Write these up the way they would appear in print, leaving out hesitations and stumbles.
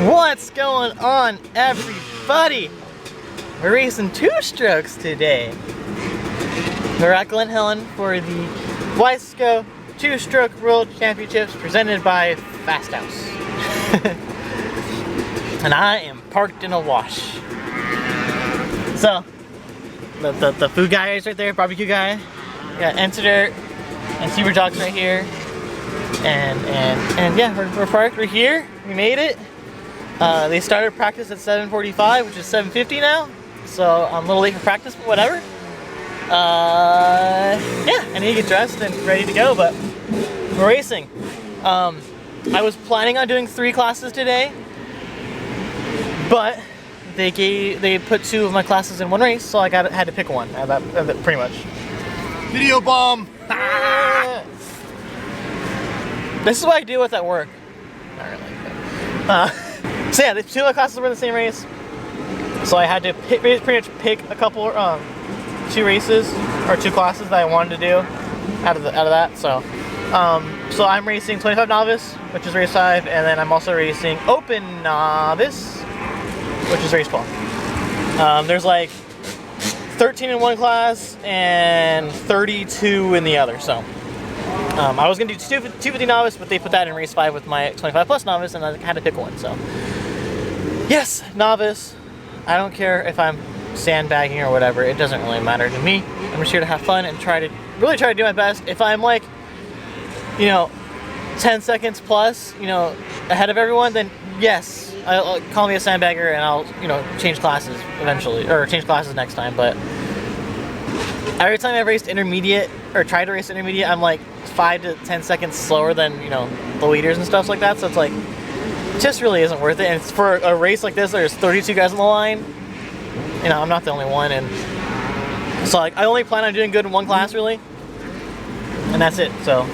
What's going on, everybody? We're racing 2-strokes today. We're at Glen Helen for the Wiseco 2-stroke World Championships presented by Fasthouse. And I am parked in a wash. So, the food guy is right there, barbecue guy. We got N2Dirt and Super Jocks right here. And yeah, we're parked, we're here, we made it. They started practice at 7:45, which is 7:50 now. So I'm a little late for practice, but whatever. Yeah, I need to get dressed and ready to go, but we're racing. I was planning on doing 3 classes today, but they put 2 of my classes in one race, so I had to pick one. Pretty much. Video bomb. This is what I deal with at work. Not really. So yeah, the 2 of my classes were in the same race, so I had to pretty much pick a couple, 2 races or 2 classes that I wanted to do out of that. So, so I'm racing 25 novice, which is race 5, and then I'm also racing open novice, which is race 12. There's like 13 in one class and 32 in the other. So, I was gonna do 250 novice, but they put that in race 5 with my 25 plus novice, and I had to pick one. So, yes, novice. I don't care if I'm sandbagging or whatever. It doesn't really matter to me. I'm just here to have fun and really try to do my best. If I'm like, 10 seconds plus, ahead of everyone, then yes, I'll call me a sandbagger and I'll, change classes eventually, or change classes next time. But every time I've raced intermediate or tried to race intermediate, I'm like 5 to 10 seconds slower than, the leaders and stuff like that. So it's like, it just really isn't worth it. And it's for a race like this, there's 32 guys on the line. I'm not the only one, and so like I only plan on doing good in one class really, and that's it. So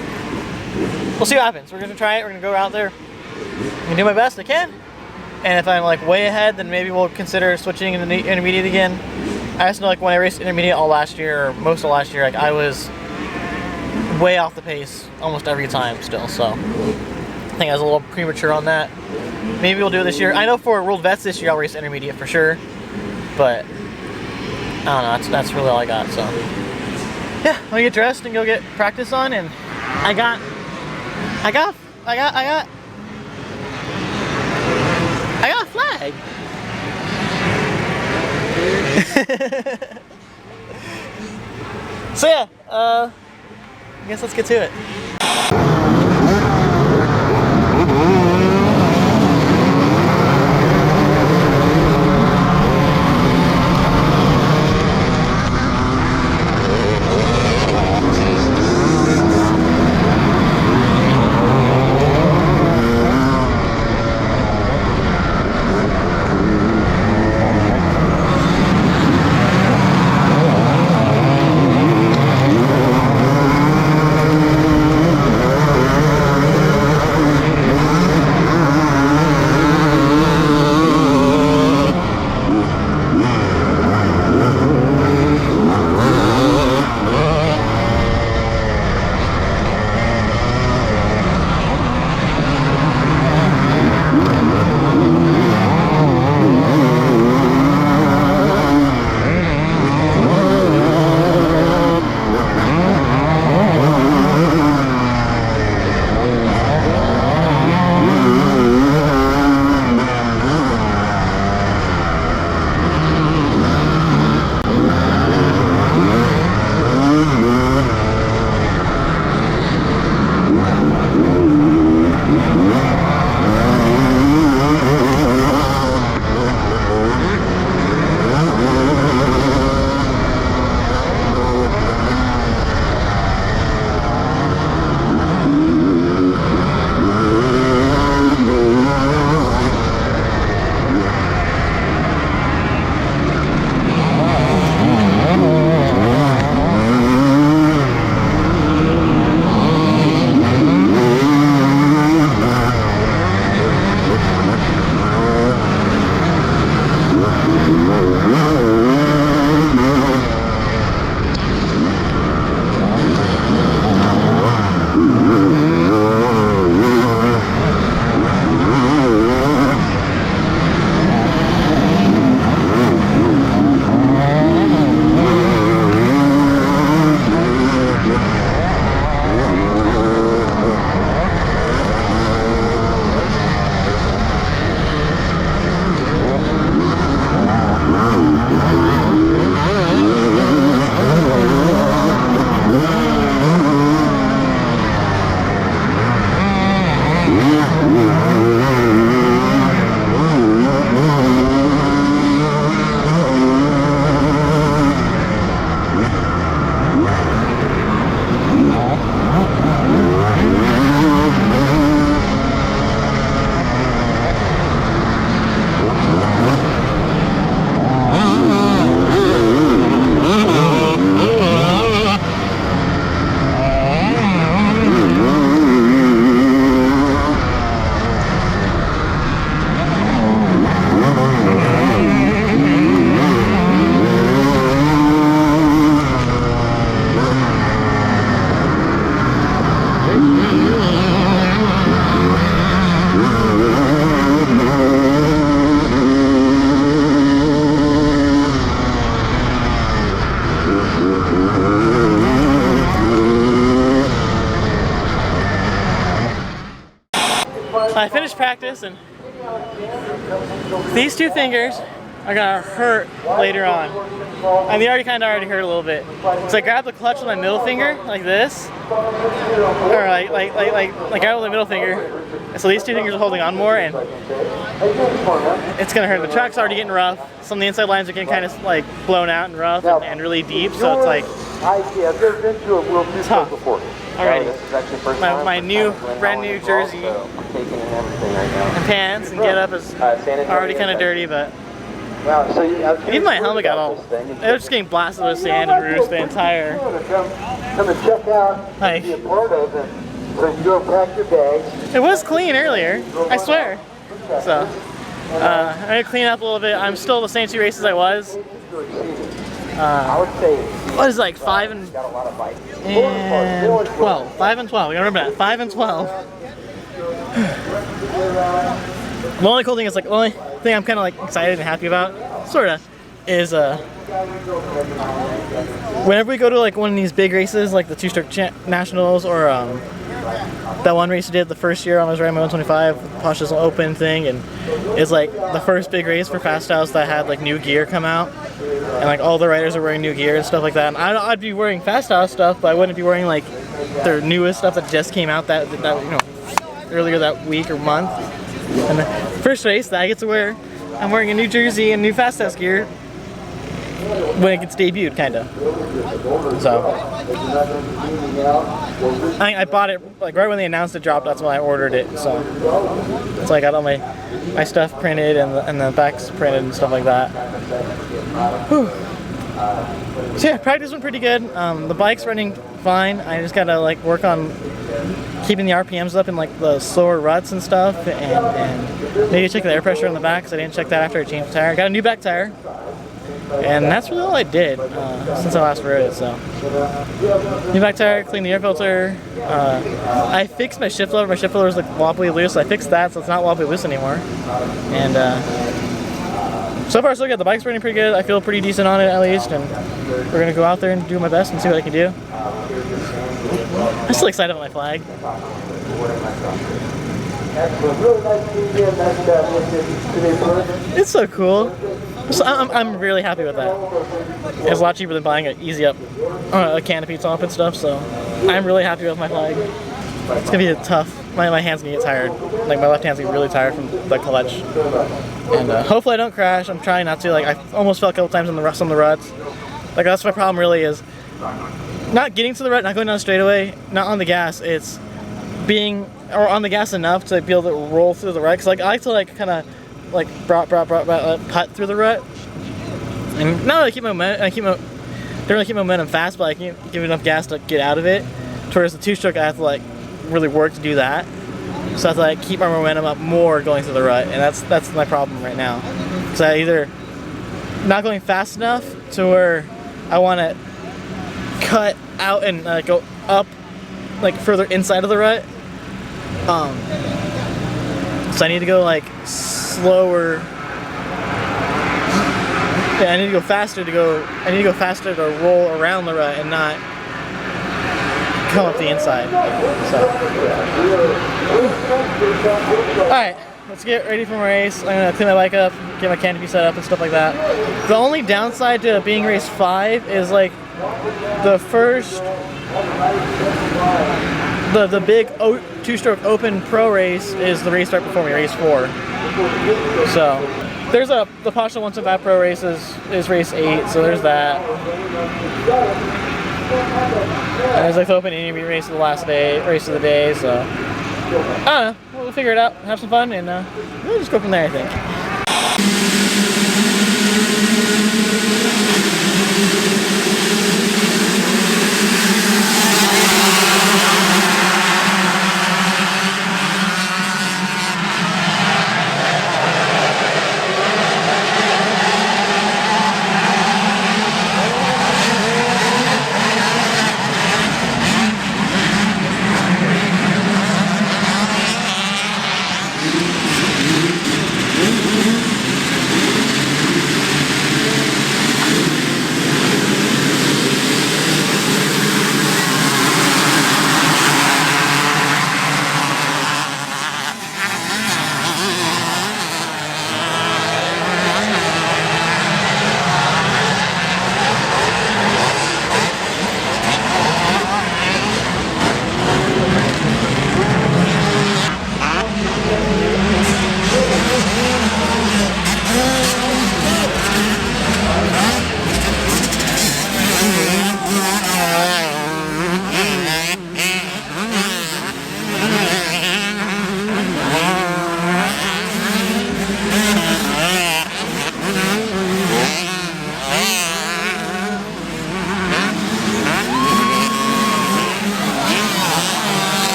we'll see what happens. We're gonna try it. We're gonna go out there and do my best I can. And if I'm like way ahead, then maybe we'll consider switching in the intermediate again. I just know like when I raced intermediate all last year, or most of last year, like I was way off the pace almost every time still. So I think I was a little premature on that. Maybe we'll do it this year. I know for World Vets this year I'll race intermediate for sure. But I don't know, that's really all I got. So yeah, I'm gonna get dressed and go get practice on, and I got a flag. So yeah, I guess let's get to it. practice, and these two fingers are gonna hurt later on. And they already hurt a little bit. So I grab the clutch with my middle finger like this, or like grab with the middle finger. So these two fingers are holding on more, and it's gonna hurt. The track's already getting rough. Some of the inside lines are getting kind of like blown out and rough and really deep. So it's like tough. Alrighty. My brand new jersey and pants and getup is already kind of dirty, but even my helmet got all. It was just getting blasted with sand and roost the entire. Like, it was clean earlier, I swear. So I'm gonna clean up a little bit. I'm still the same 2 races I was. What is it, like 5 and 12? 5 and 12. I gotta remember that. 5 and 12. The only cool thing is, like, the only thing I'm kind of like excited and happy about, sorta, is whenever we go to like one of these big races, like the 2-stroke nationals, or that one race we did the first year I was riding my 125, Pasha's Open thing, and it's like the first big race for Fasthouse that had like new gear come out, and like all the riders are wearing new gear and stuff like that. And I'd be wearing Fasthouse stuff, but I wouldn't be wearing like their newest stuff that just came out that you know, earlier that week or month. And the first race that I get to wear, I'm wearing a new jersey and new Fasthouse gear when it gets debuted, kind of. So I bought it like right when they announced it dropped. That's when I ordered it. So I got all my stuff printed and the backs printed and stuff like that. Whew. So yeah, practice went pretty good. The bike's running fine. I just gotta like work on keeping the RPMs up in like the slower ruts and stuff, and maybe check the air pressure on the back, because I didn't check that after I changed the tire. I got a new back tire, and that's really all I did since I last rode it. So new back tire, cleaned the air filter. I fixed my shift lever. My shift lever was like wobbly loose, so I fixed that so it's not wobbly loose anymore. And so far so good. The bike's running pretty good. I feel pretty decent on it at least, and we're gonna go out there and do my best and see what I can do. I'm still excited about my flag. It's so cool. So I'm really happy with that. It's a lot cheaper than buying an easy up a canopy top and stuff, so I'm really happy with my flag. It's gonna be a tough. My hand's gonna get tired. Like my left hand's gonna be really tired from the clutch. And hopefully I don't crash. I'm trying not to. Like I almost fell a couple times on the ruts. Like that's my problem really, is not getting to the rut, not going down the straightaway, not on the gas. It's being on the gas enough to be able to roll through the rut. Cause like I like to like kind of like cut through the rut. And not really keep my momentum. Don't really keep momentum fast, but I can't give enough gas to get out of it. Whereas the 2-stroke, I have to like really work to do that. So I have to like keep my momentum up more going through the rut, and that's my problem right now. So I either not going fast enough to where I want to cut out and go up like further inside of the rut. So I need to go like slower. Yeah, I need to go faster to roll around the rut and not come up the inside. So, all right, let's get ready for my race. I'm gonna clean my bike up, get my canopy set up and stuff like that. The only downside to being race 5 is like the first, the big 2-stroke open pro race is the race right before me, race 4. So there's the Pasha 125 pro race is race 8, so there's that. And there's like the open intermediate race of the last day, race of the day, so I don't know, we'll figure it out, have some fun, and we'll just go from there, I think.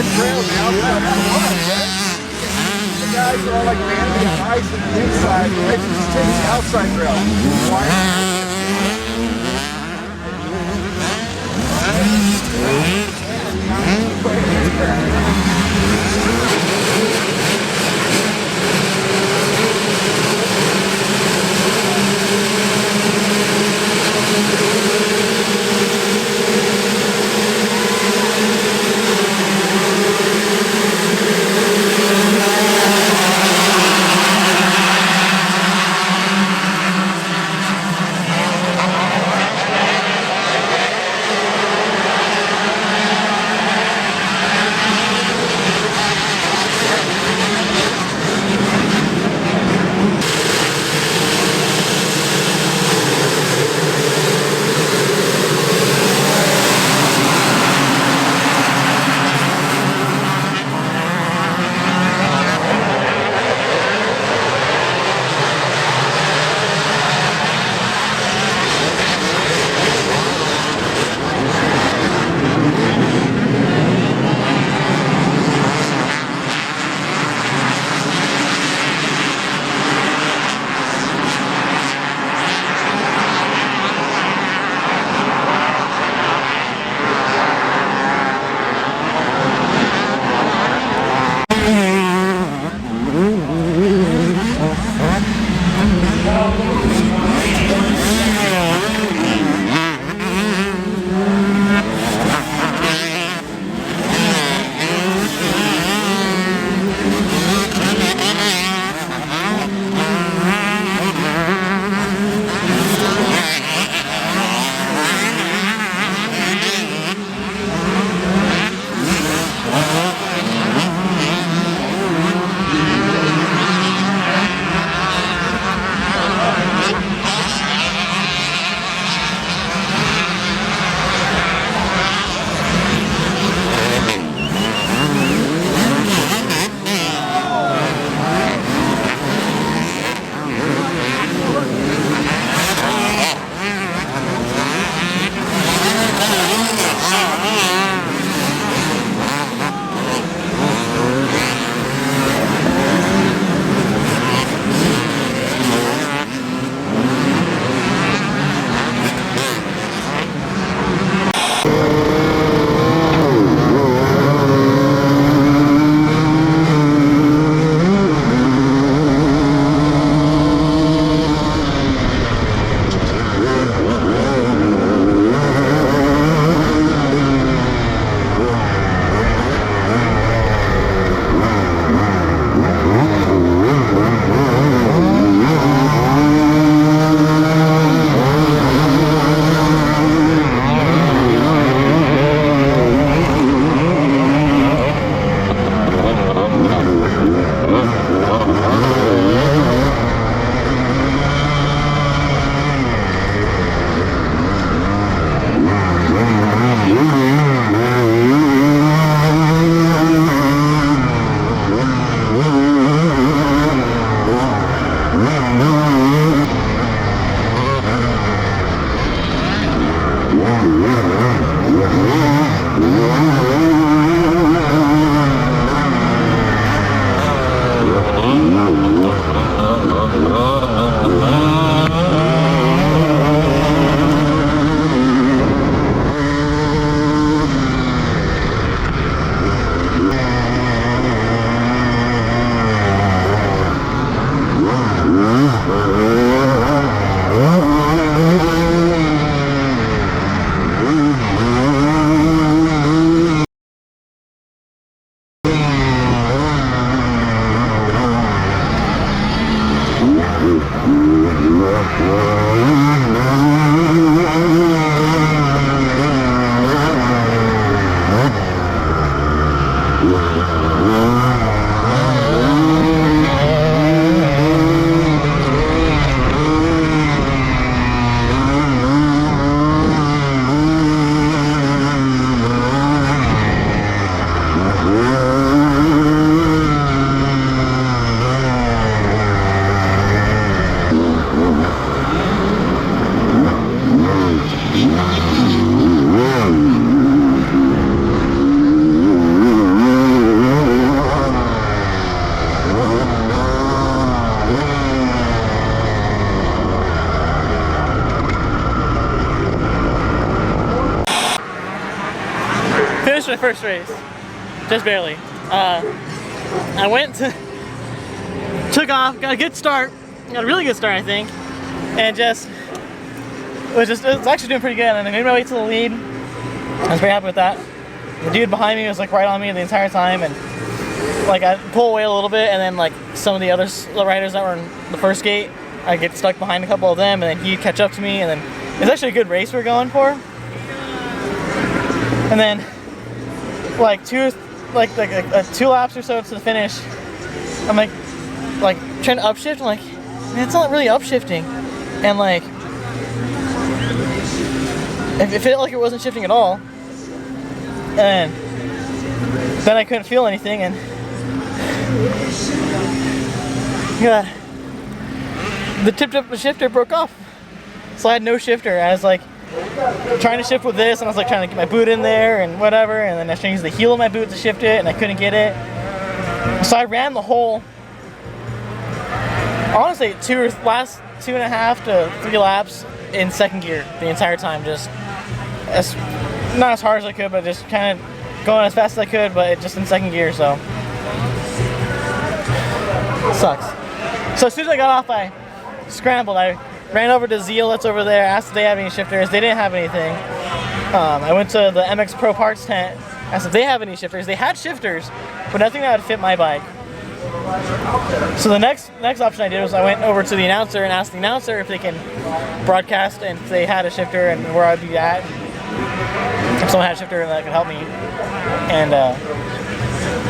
good trails now. The guys are all like manly on ice on the inside. They just take the outside trail. first race, just barely. I went to, took off, got a good start, got a really good start I think, and it was actually doing pretty good, and I made my way to the lead. I was very happy with that. The dude behind me was like right on me the entire time, and like I pull away a little bit, and then like some of the other riders that were in the first gate, I get stuck behind a couple of them, and then he'd catch up to me, and then it's actually a good race we're going for. And then like two laps or so to the finish, I'm like trying to upshift. I'm like, man, it's not really upshifting, and like it felt like it wasn't shifting at all. And then I couldn't feel anything, and yeah, the shifter broke off. So I had no shifter. I was like trying to shift with this, and I was like trying to get my boot in there and whatever, and then I changed the heel of my boot to shift it, and I couldn't get it. So I ran the whole, honestly, last 2.5 to 3 laps in second gear the entire time, just not as hard as I could, but just kind of going as fast as I could, but just in second gear, so it sucks. So as soon as I got off, I scrambled. I ran over to Zeal that's over there, asked if they have any shifters. They didn't have anything. I went to the MX Pro Parts tent, asked if they have any shifters. They had shifters, but nothing that would fit my bike. So the next option I did was I went over to the announcer and asked the announcer if they can broadcast and if they had a shifter and where I'd be at. If someone had a shifter that could help me. And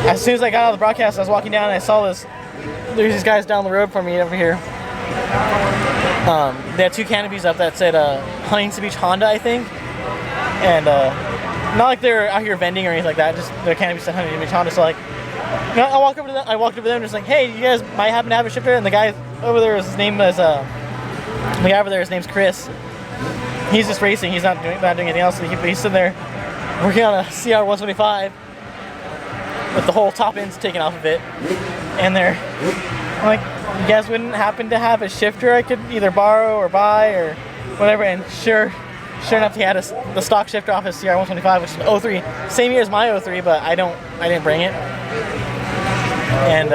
as soon as I got out of the broadcast, I was walking down and I saw there's these guys down the road from me over here. They had 2 canopies up that said Huntington Beach Honda, I think. And not like they're out here vending or anything like that, just their canopies said Huntington Beach Honda. So like, you know, I walked over to them and just like, hey, you guys might happen to have a shifter? And the guy over there, his name's Chris. He's just racing. He's not doing anything else. But he's sitting there working on a CR 125 with the whole top end's taken off of it. And I'm like, you guys wouldn't happen to have a shifter I could either borrow or buy or whatever? And sure enough, he had the stock shifter off his CR 125, which is an 03, same year as my 03, but I didn't bring it. And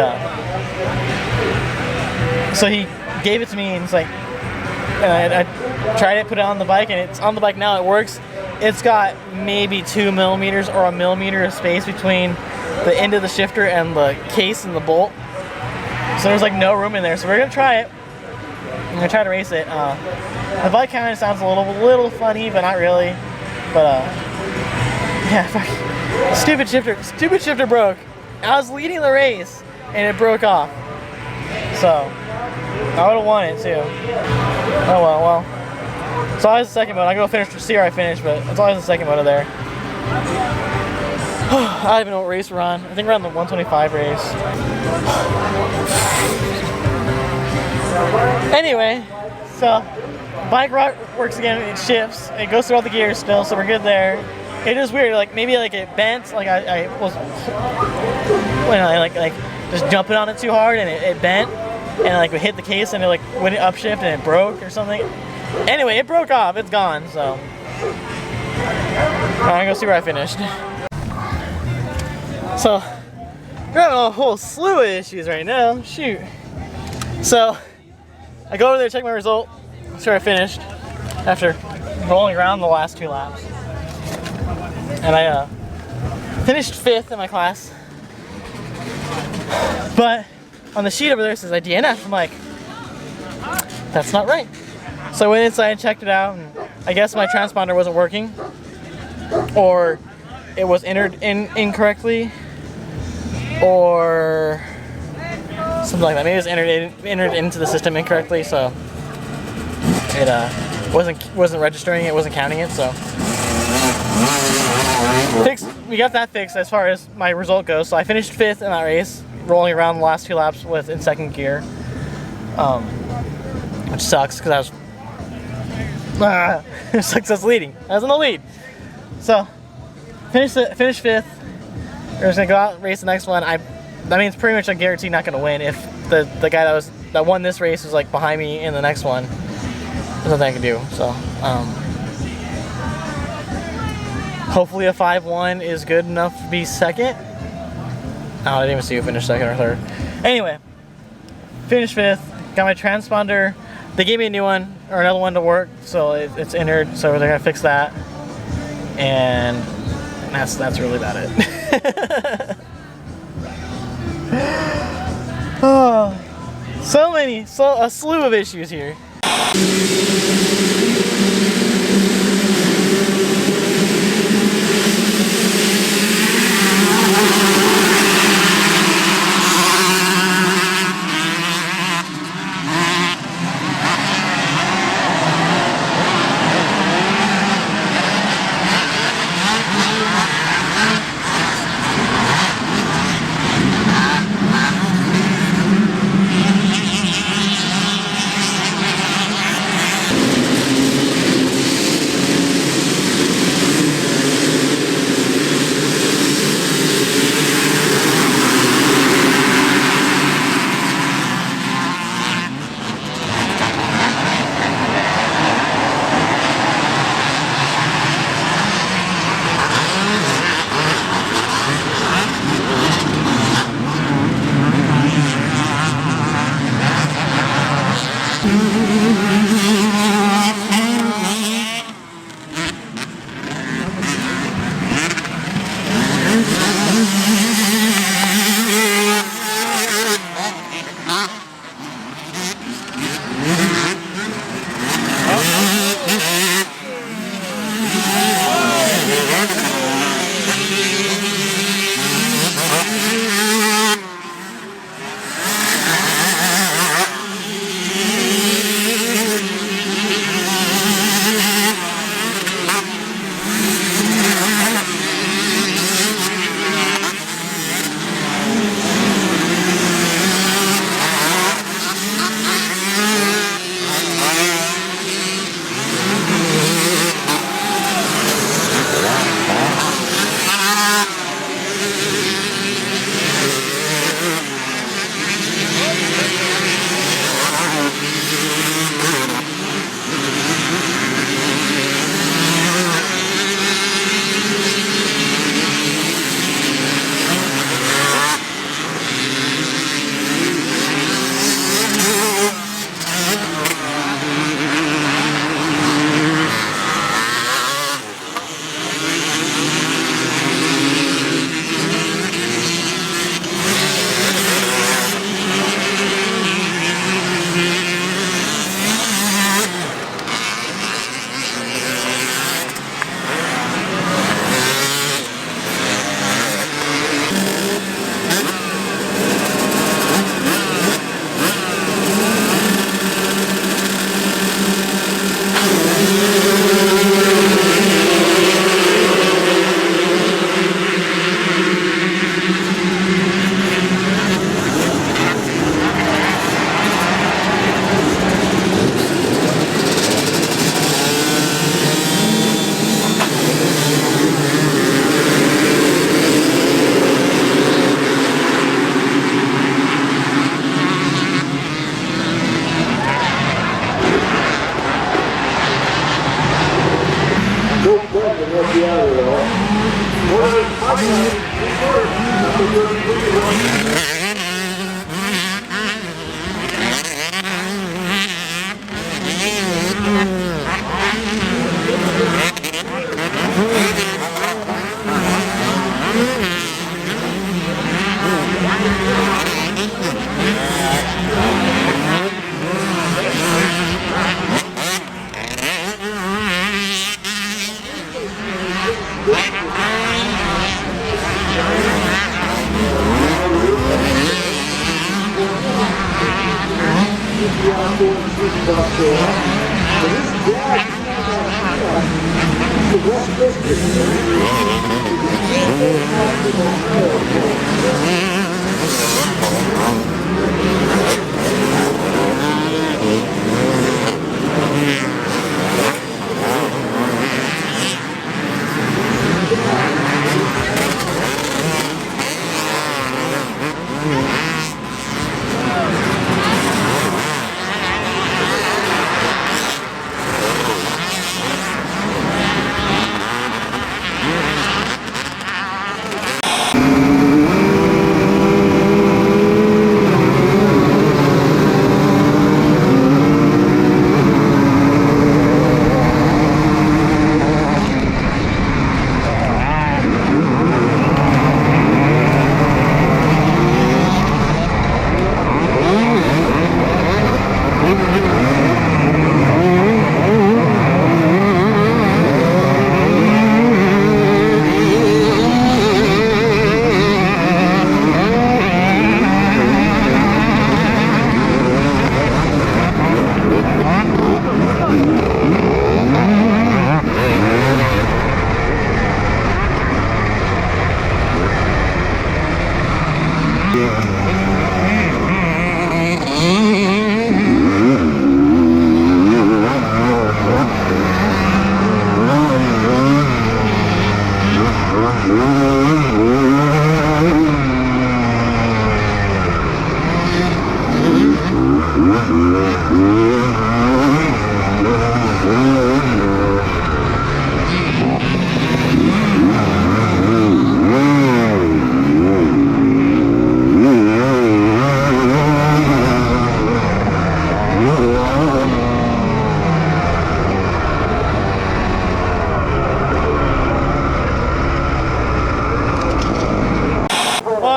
so he gave it to me, and it's like, I tried it, put it on the bike, and it's on the bike now. It works. It's got maybe 2 millimeters or 1 millimeter of space between the end of the shifter and the case and the bolt. So there's like no room in there. So we're gonna try it. I'm gonna try to race it. The bike kind of sounds a little funny, but not really. But yeah, stupid shifter broke. I was leading the race and it broke off. So I would have won it too. Oh well. It's always the second moto. I go finish the CR I finished, but it's always the second moto there. I don't even know what race we're on. I think we're on the 125 race. Anyway, so bike works again. It shifts. It goes through all the gears still, so we're good there. It is weird. Like maybe like it bent. Like I was, like just jumping on it too hard, and it bent, and like we hit the case, and it like went upshift, and it broke or something. Anyway, it broke off. It's gone. So I'm gonna go see where I finished. So we're having a whole slew of issues right now. Shoot. So I go over there to check my result. See where I finished after rolling around the last 2 laps. And I finished 5th in my class. But on the sheet over there it says I DNF. I'm like, that's not right. So I went inside and checked it out, and I guess my transponder wasn't working, or it was entered in incorrectly, or something like that. Maybe it was entered into the system incorrectly, so it wasn't registering it, wasn't counting it. So we got that fixed as far as my result goes. So I finished 5th in that race, rolling around the last 2 laps in second gear, which sucks because I was it sucks as leading. I was in the lead. So finished 5th. We're just gonna go out and race the next one. That means pretty much I'm guaranteed not gonna win if the guy that won this race was like behind me in the next one. There's nothing I can do. So Hopefully a 5.1 is good enough to be second. Oh, I didn't even see who finished second or third. Anyway, finished 5th. Got my transponder. They gave me a new one, or another one to work, so it's entered, so they're gonna fix that. And that's really about it. Oh, a slew of issues here.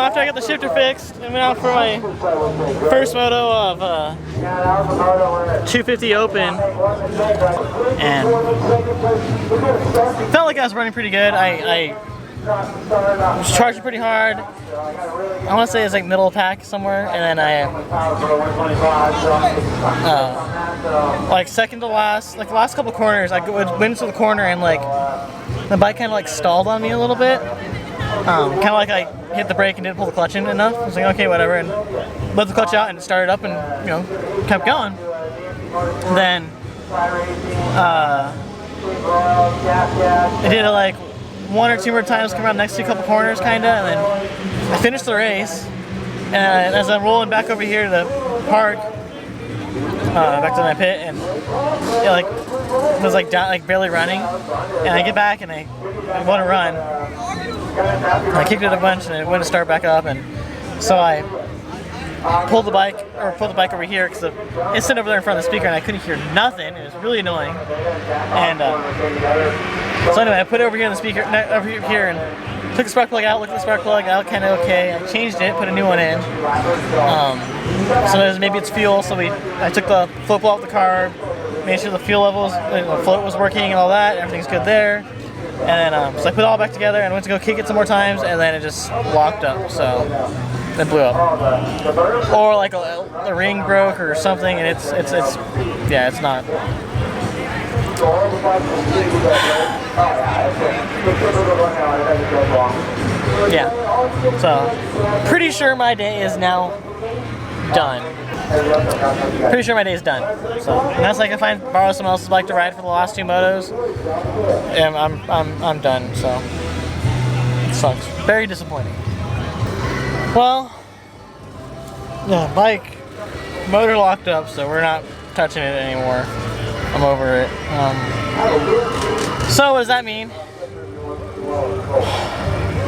After I got the shifter fixed, I went out for my first moto of 250 open, and felt like I was running pretty good. I was charging pretty hard. I want to say it's like middle pack somewhere, and then like second to last, like the last couple corners, I went into the corner and like the bike kind of like stalled on me a little bit. Kind of like I hit the brake and didn't pull the clutch in enough. I was like, okay, whatever, and let the clutch out and it started up and, you know, kept going. Then I did it like one or two more times, come around next to a couple corners, kind of, and then I finished the race. And as I'm rolling back over here to the park, back to my pit, and it like was like down, like barely running, and I get back and I want to run. I kicked it a bunch and it went to start back up, and so I pulled the bike over here because it's sitting over there in front of the speaker and I couldn't hear nothing. It was really annoying. And so anyway, I put it over here in the speaker, over here, and took the spark plug out, looked at the spark plug out, kind of okay. I changed it, put a new one in. So maybe it's fuel. So I took the float blow off the car, made sure the fuel levels, the float was working and all that. Everything's good there. And then, so I put it all back together and went to go kick it some more times, and then it just locked up, so it blew up. Or like a ring broke or something, and it's yeah, it's not. Yeah, so pretty sure my day is now done. Pretty sure my day is done. So unless I can borrow someone else's bike to ride for the last two motos, and I'm done. So it sucks. Very disappointing. Well, yeah, bike motor locked up, so we're not touching it anymore. I'm over it. So what does that mean?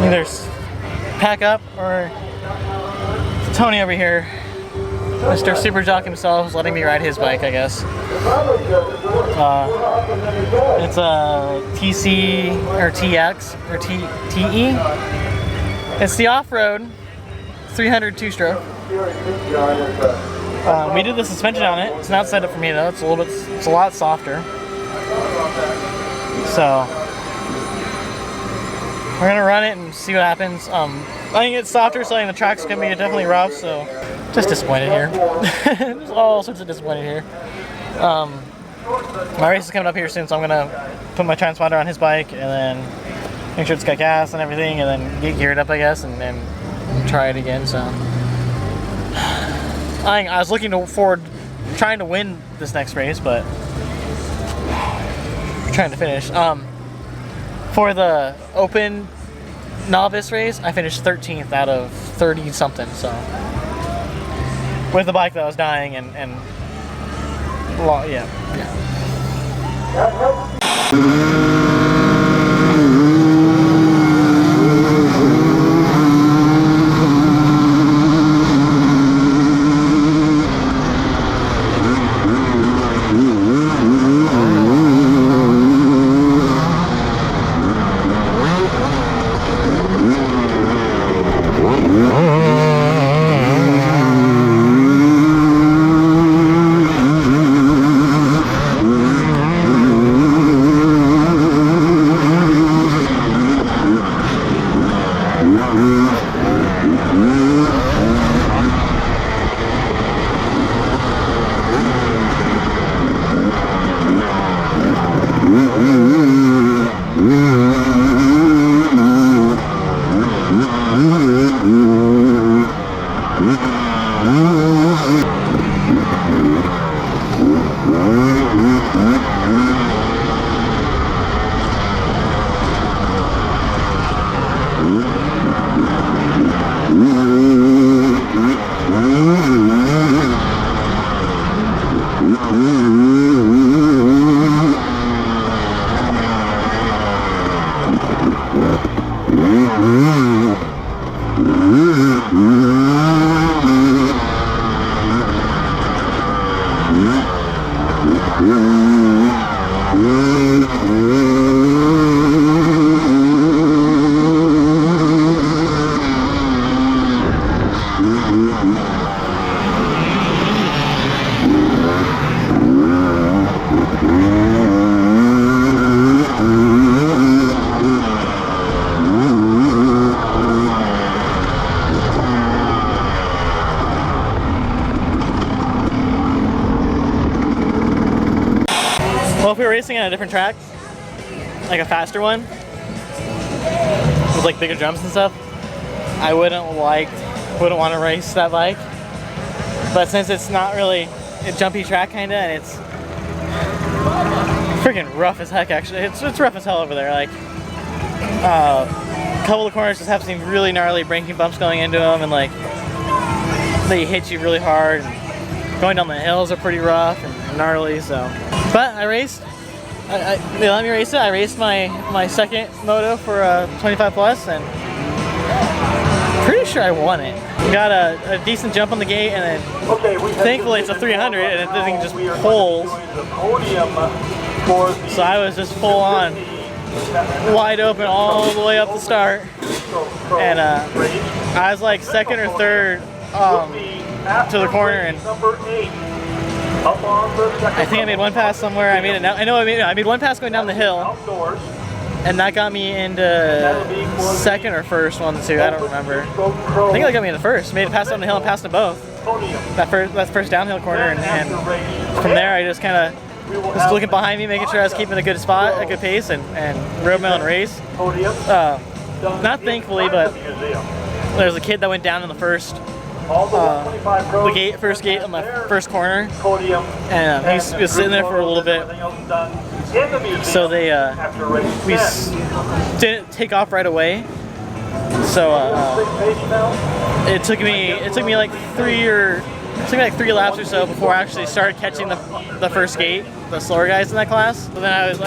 Either pack up, or Tony over here, Mr. Super Jock himself, is letting me ride his bike, I guess. It's a TC or TX or TE. It's the off-road 300 two-stroke. We did the suspension on it. It's not set up for me though. It's a lot softer. So we're gonna run it and see what happens. I think it's softer, so I think the track's gonna be definitely rough. So just disappointed here. There's all sorts of disappointed here. My race is coming up here soon, so I'm gonna put my transponder on his bike and then make sure it's got gas and everything, and then get geared up, I guess, and try it again. So I was looking forward trying to win this next race, but trying to finish. For the open novice race, I finished 13th out of 30 something. So with the bike that was dying and yeah. Well, if we were racing on a different track, like a faster one, with like bigger jumps and stuff, I wouldn't want to race that bike. But since it's not really a jumpy track kinda, and it's freaking rough as heck actually. It's rough as hell over there. Like, a couple of corners just have some really gnarly braking bumps going into them, and like, they hit you really hard. And going down the hills are pretty rough and gnarly, so. But I raced, they let me race it. I raced my second moto for 25 plus, and pretty sure I won it. Got a decent jump on the gate, and then thankfully it's a 300 and it doesn't just pull. So I was just full on, wide open all the way up the start, and I was like second or third to the corner, and I think I made one pass somewhere. I made one pass going down the hill, and that got me into second or first, one of the two, I don't remember. I think that got me into first. Made a pass down the hill and passed them both. That first downhill corner, and from there I just kind of was looking behind me, making sure I was keeping a good spot, a good pace, and rode my own race. Not thankfully, but there was a kid that went down in the first gate on my first corner, and he was sitting there for a little bit. So we didn't take off right away. So it took me like three laps or so before I actually started catching the first gate, the slower guys in that class. But then I was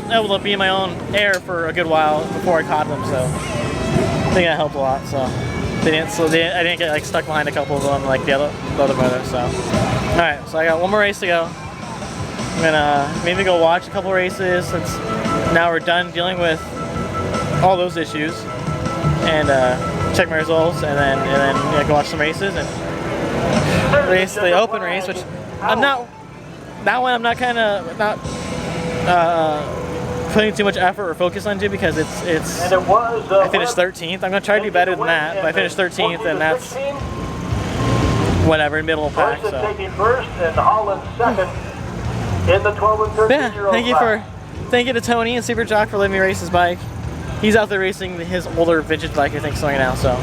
able to be in my own air for a good while before I caught them. So I think that helped a lot. So I didn't get like stuck behind a couple of them like the other motos. So all right, so I got one more race to go. I'm gonna maybe go watch a couple races since now we're done dealing with all those issues, and check my results, and then go watch some races and race the open race, which I'm not putting too much effort or focus onto, because I finished 13th. I'm gonna try to do better than that, but I finished 13th, and that's whatever, middle of the pack. So. In the 12 and 13 yeah, thank you to Tony and Super Jock for letting me race his bike. He's out there racing his older vintage bike, I think, right now. So,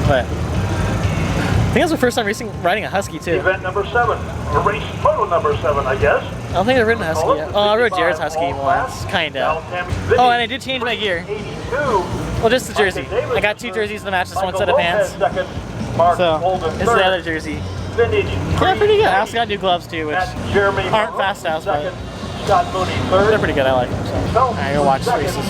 but I think that's my first time riding a Husky too. Event number 7, or race photo number 7, I guess. I don't think I've ridden a Husky yet. Oh, I rode Jared's Husky once, kinda. Oh, and I did change my gear. Well, just the jersey. I got 2 jerseys to match this one set of pants. So this is the other jersey. Yeah, pretty good. I also got new gloves too, which aren't Fasthouse, but they're pretty good. I like them. So I'm gonna watch the races.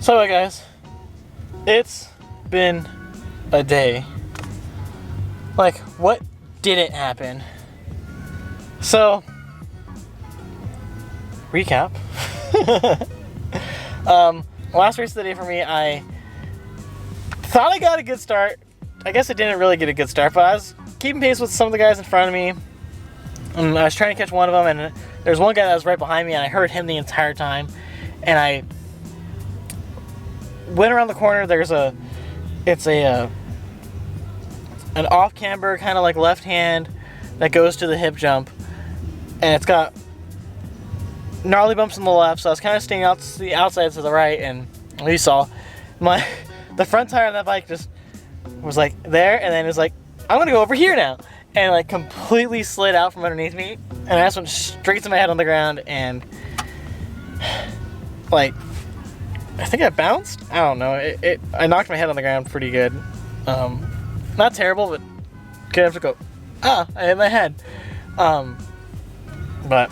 So guys, it's been a day. Like, what didn't happen? So, recap. Last race of the day for me, I thought I got a good start. I guess I didn't really get a good start, but I was keeping pace with some of the guys in front of me. And I was trying to catch one of them, and there's one guy that was right behind me, and I heard him the entire time. And I went around the corner. It's a an off camber kind of like left hand that goes to the hip jump, and it's got gnarly bumps on the left, so I was kind of staying out to the outside to the right, and you saw the front tire on that bike just was like there, and then it was like, I'm gonna go over here now, and like completely slid out from underneath me, and I just went straight to my head on the ground, and like I think I bounced. I don't know. I knocked my head on the ground pretty good. Not terrible, but good enough to go, I hit my head. But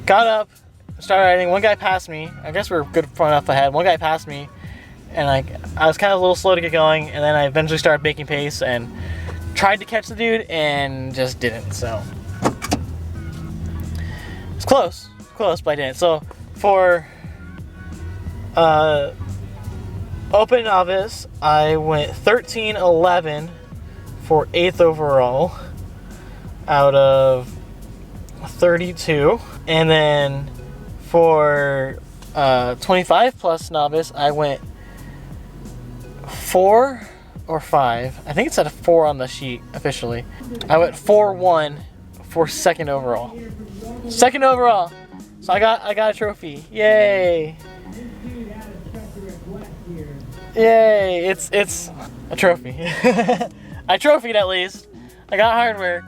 got up, started riding. One guy passed me. I guess we were good far enough ahead. One guy passed me, and like I was kind of a little slow to get going, and then I eventually started making pace and tried to catch the dude and just didn't. So it's close, but I didn't. So for Open Novice, I went 13-11 for 8th overall out of 32. And then for 25 plus Novice, I went 4 or 5. I think it said a 4 on the sheet officially. I went 4-1 for 2nd overall. 2nd overall. So I got a trophy. Yay! Yay! It's a trophy. I trophied at least. I got hardware.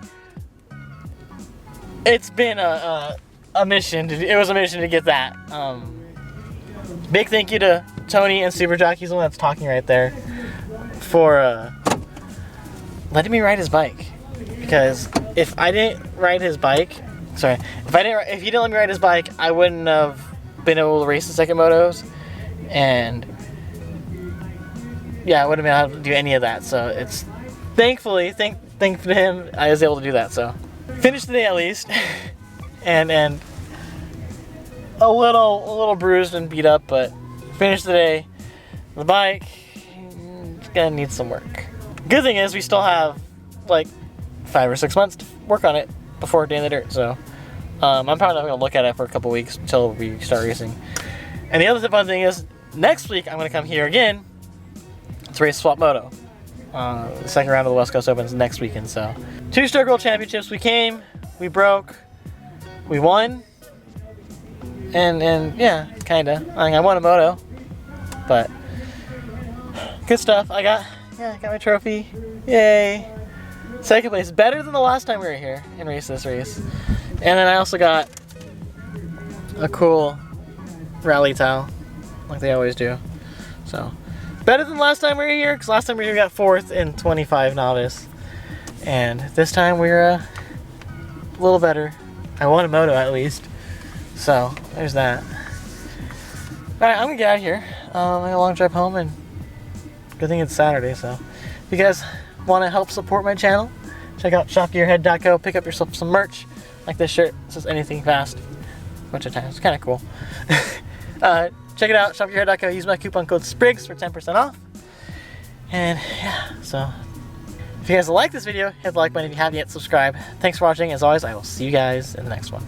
It's been a mission. It was a mission to get that. Big thank you to Tony and Superjock. He's the one that's talking right there for letting me ride his bike. Because if I didn't ride his bike, if he didn't let me ride his bike, I wouldn't have been able to race the second motos, and yeah, I wouldn't have been able to do any of that. So it's thankfully, thank to him, I was able to do that. So finished the day at least, and a little bruised and beat up, but finished the day. The bike is gonna need some work. Good thing is we still have like 5 or 6 months to work on it before Day in the Dirt. So I'm probably not gonna look at it for a couple weeks until we start racing. And the other fun thing is next week I'm gonna come here again to race Swap Moto. The second round of the West Coast Open is next weekend. So 2 Stroke World Championships. We came, we broke, we won, and yeah, kinda. I mean, I won a moto, but good stuff. I got my trophy. Yay! 2nd place, better than the last time we were here and raced this race. And then I also got a cool rally towel, like they always do. So better than last time we were here, because last time we were here we got 4th in 25 Novice, and this time we're a little better. I won a moto at least, so there's that. All right, I'm gonna get out of here. I got a long drive home, and good thing it's Saturday. So if you guys want to help support my channel, check out shopgearhead.co. Pick up yourself some merch like this shirt. It says anything fast a bunch of times. It's kind of cool. Check it out, shopgearhead.co. Use my coupon code SPRIGS for 10% off. And yeah, so if you guys like this video, hit the like button. If you haven't yet, subscribe. Thanks for watching. As always, I will see you guys in the next one.